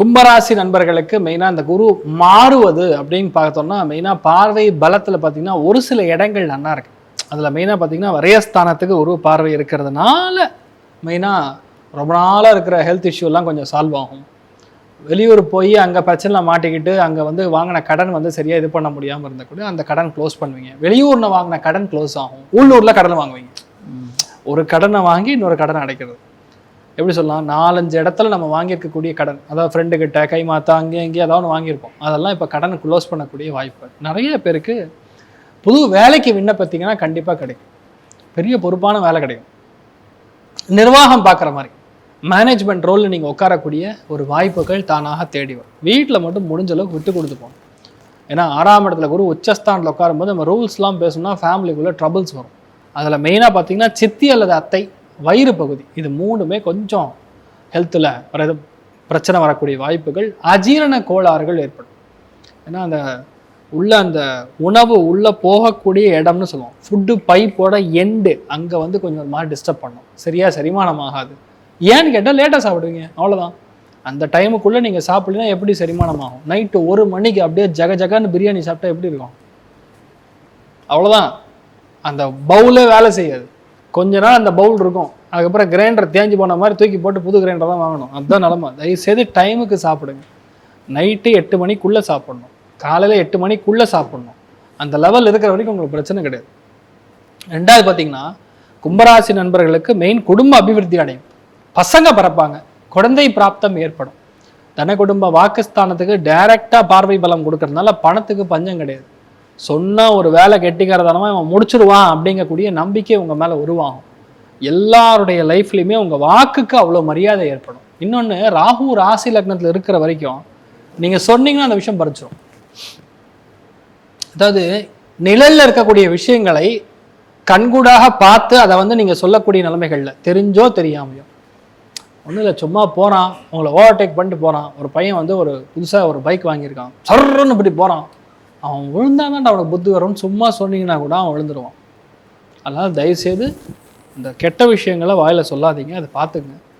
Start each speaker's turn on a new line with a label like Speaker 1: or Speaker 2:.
Speaker 1: கும்பராசி நண்பர்களுக்கு மெயினாக அந்த குரு மாறுவது அப்படின்னு பார்த்தோம்னா மெயினாக பார்வை பலத்தில் பார்த்தீங்கன்னா ஒரு சில இடங்கள் நல்லா இருக்கு. அதில் மெயினாக பார்த்தீங்கன்னா வரையஸ்தானத்துக்கு குரு பார்வை இருக்கிறதுனால மெயினாக ரொம்ப நாளாக இருக்கிற ஹெல்த் இஷ்யூலாம் கொஞ்சம் சால்வ் ஆகும். வெளியூர் போய் அங்கே பிரச்சனை மாட்டிக்கிட்டு அங்கே வந்து வாங்கின கடன் வந்து சரியாக இது பண்ண முடியாமல் இருந்த கூட அந்த கடன் க்ளோஸ் பண்ணுவீங்க. வெளியூரில் வாங்கின கடன் க்ளோஸ் ஆகும். உள்ளூரில் கடன் வாங்குவீங்க. ஒரு கடனை வாங்கி இன்னொரு கடனை அடைக்கிறது. எப்படி சொல்லலாம், 4-5 இடத்துல நம்ம வாங்கியிருக்கக்கூடிய கடன், அதாவது ஃப்ரெண்டுக்கிட்ட கை மாற்றா அங்கேயும் இங்கேயும் ஏதாவது ஒன்று வாங்கியிருப்போம். அதெல்லாம் இப்போ கடனை க்ளோஸ் பண்ணக்கூடிய வாய்ப்பு. நிறைய பேருக்கு புது வேலைக்கு விண்ணப்பத்தீங்கன்னா கண்டிப்பாக கிடைக்கும். பெரிய பொறுப்பான வேலை கிடைக்கும். நிர்வாகம் பார்க்குற மாதிரி மேனேஜ்மெண்ட் ரோலில் நீங்கள் உட்காரக்கூடிய ஒரு வாய்ப்புகள் தானாக தேடி வரும். வீட்டில் மட்டும் முடிஞ்ச அளவுக்கு விட்டு கொடுத்து போகணும். ஏன்னா 6ஆம் இடத்துல குரு உச்சஸ்தானத்தில் உட்காரும்போது நம்ம ரூல்ஸ்லாம் பேசணும்னா ஃபேமிலிக்குள்ளே ட்ரபிள்ஸ் வரும். அதில் மெயினாக பார்த்தீங்கன்னா சித்தி அல்லது அத்தை, வயிறு பகுதி, இது மூணுமே கொஞ்சம் ஹெல்த்தில் பிரச்சனை வரக்கூடிய வாய்ப்புகள், அஜீரண கோளாறுகள் ஏற்படும். ஏன்னா அந்த உணவு உள்ளே போகக்கூடிய இடம்னு சொல்லுவோம், ஃபுட்டு பைப்போட எண்டு அங்கே வந்து கொஞ்சம் ஒரு மாதிரி டிஸ்டர்ப் பண்ணும். சரியாக செரிமானம் ஆகாது. ஏன்னு கேட்டால் லேட்டாக சாப்பிடுவீங்க, அவ்வளோதான். அந்த டைமுக்குள்ளே நீங்கள் சாப்பிடலாம் எப்படி செரிமானம் ஆகும்? நைட்டு 1 மணிக்கு அப்படியே ஜகன்னு பிரியாணி சாப்பிட்டா எப்படி இருக்கும்? அவ்வளோதான். அந்த பவுலே வேலை செய்யாது. கொஞ்ச நாள் அந்த பவுல் இருக்கும், அதுக்கப்புறம் கிரைண்டர் தேஞ்சு போன மாதிரி தூக்கி போட்டு புது கிரைண்டர் தான் வாங்கணும். அதுதான் நிலமை. தயவுசெய்து டைமுக்கு சாப்பிடுங்க. நைட்டு 8 மணிக்குள்ளே சாப்பிடணும், காலையில் 8 மணிக்குள்ளே சாப்பிடணும். அந்த லெவல் இருக்கிற வரைக்கும் உங்களுக்கு பிரச்சனை கிடையாது. ரெண்டாவது பார்த்தீங்கன்னா கும்பராசி நண்பர்களுக்கு மெயின் குடும்ப அபிவிருத்தி அடையும். பசங்க பிறப்பாங்க, குழந்தை பிராப்தம் ஏற்படும். தன குடும்ப வாக்குஸ்தானத்துக்கு டைரக்டாக பார்வை பலம் கொடுக்கறதுனால பணத்துக்கு பஞ்சம் கிடையாது. சொன்னால் ஒரு வேலை கெட்டிக்கிறதானமா இவன் முடிச்சிருவான் அப்படிங்கக்கூடிய நம்பிக்கை உங்கள் மேலே உருவாகும். எல்லாருடைய லைஃப்லையுமே உங்கள் வாக்குக்கு அவ்வளோ மரியாதை ஏற்படும். இன்னொன்று, ராகு ராசி லக்னத்தில் இருக்கிற வரைக்கும் நீங்கள் சொன்னீங்கன்னா அந்த விஷயம் பறிச்சிடும். அதாவது நிழலில் இருக்கக்கூடிய விஷயங்களை கண்கூடாக பார்த்து அதை வந்து நீங்கள் சொல்லக்கூடிய நிலைமைகளில் தெரிஞ்சோ தெரியாமையோ, ஒன்றும் இல்லை, சும்மா போகிறான், உங்களை ஓவர்டேக் பண்ணிட்டு போகிறான். ஒரு பையன் வந்து ஒரு புதுசாக ஒரு பைக் வாங்கியிருக்கான், சர்ன்னு இப்படி போகிறான், அவன் விழுந்தாதான் அவனுக்கு புத்தி வரும்னு சும்மா சொன்னீங்கன்னா கூட அவன் விழுந்துருவான். அதனால் தயவுசெய்து இந்த கெட்ட விஷயங்களை வாயில் சொல்லாதீங்க, அதை பார்த்துக்குங்க.